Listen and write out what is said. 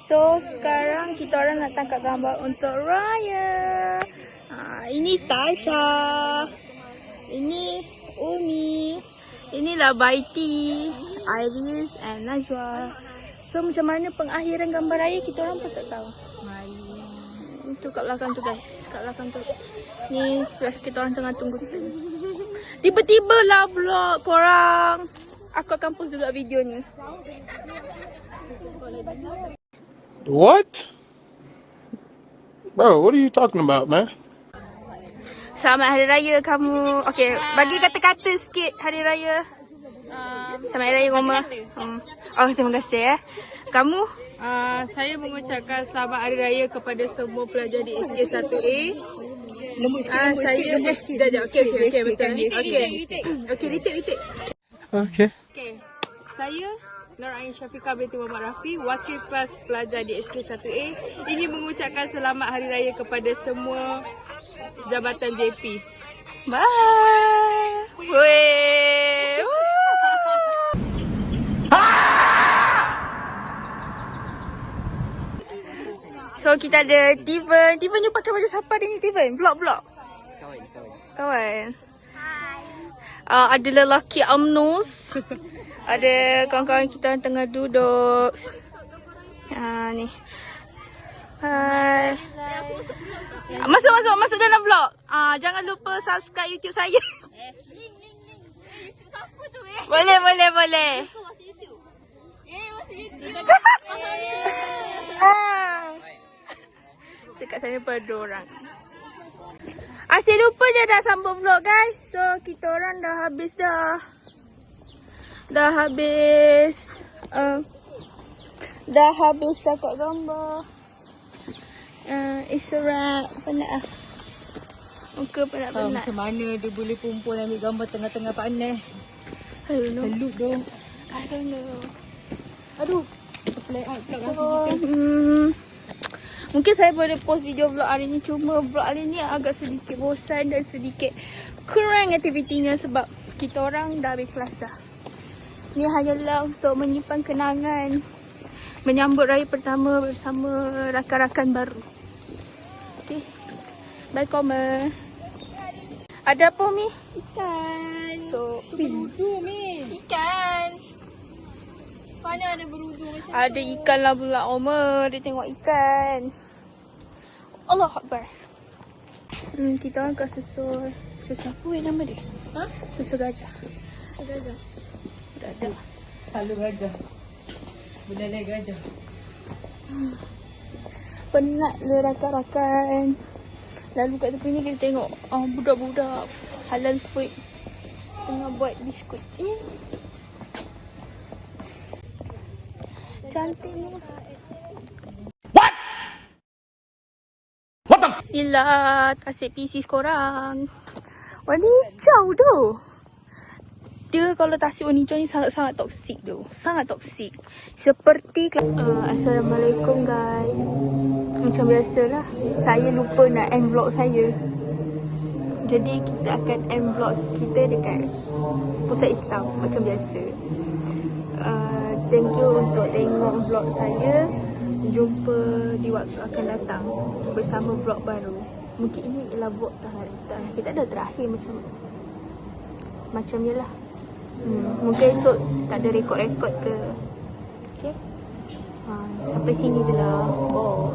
So sekarang kita orang nak tangkap gambar untuk Raya. Ini Tasha, ini Umi, inilah Baiti, Iris and Najwa. So macam mana pengakhiran gambar raya kita orang pun tak tahu. Itu kat belakang tu guys, kat belakang tu. Ni kelas kita orang tengah tunggu tu. Tiba-tiba lah vlog korang. Aku akan post juga video ni. What? Bro, what are you talking about, man? Selamat Hari Raya kamu. Okay, bagi kata-kata sikit Hari Raya. Selamat Hari Raya Roma. Oh, terima kasih Kamu? Saya mengucapkan selamat Hari Raya kepada semua pelajar di SK1A. Lembut sikit, Okey, betul. Okey, retik. Okay. Okey. Saya Nur Ain Syafiqah binti Muhammad Rafi, wakil kelas pelajar di SK1A, ingin mengucapkan selamat Hari Raya kepada semua jabatan JP. Bye. Weh. So kita ada Tiven. Tiven you pakai baju siapa hari ni Tiven? Vlog. Kawan. Ada lelaki Amnos. Ada kawan-kawan kita yang tengah duduk. Ni. Hai. Masuk dalam vlog. Jangan lupa subscribe YouTube saya. Boleh. Dekat sana pada orang. Asyik lupa je dah sambung vlog guys. So kita orang dah habis dah. Dah habis kat gambar. It's a wrap. Penat lah. Muka penat-penat. Macam mana dia boleh kumpul ambil gambar tengah-tengah panas? I don't know. Selut tu. I don't know. Aduh. Play out pula So, kaki kita. mungkin saya boleh post video vlog hari ni. Cuma vlog hari ni agak sedikit bosan dan sedikit kurang aktivitinya sebab kita orang dah habis kelas dah. Ni hanyalah untuk menyimpan kenangan menyambut raya pertama bersama rakan-rakan baru. Okay. Bye Koma. Ada apa Mi? Ikan. So, Berudu ni. ikan. Mana ada berudu macam Ada ikan lah pula Oma. Dia tengok ikan. Allah Akbar. Kita orang kat susul. Susul apa nama dia? Susul gajah. Gajah. Selalu gajah. Benda gajah. Penat le rakan-rakan. Lalu kat tepi ni kita tengok budak-budak halal food tengah buat biskut. Cantiknya. What the Ilat asyik PC korang. Warna hijau tu. Dia kalau tasik warna hijau ni sangat-sangat toksik tu. Sangat toksik. Seperti Assalamualaikum guys. Macam biasalah, saya lupa nak end vlog saya. Jadi kita akan end vlog kita dekat Pusat Islam macam biasa. Thank you untuk tengok vlog saya. Jumpa di waktu akan datang bersama vlog baru. Mungkin ini ialah vlog kita dah terakhir macam je lah. Mungkin esok tak ada rekod-rekod ke. Okay. Sampai sini je lah. Oh.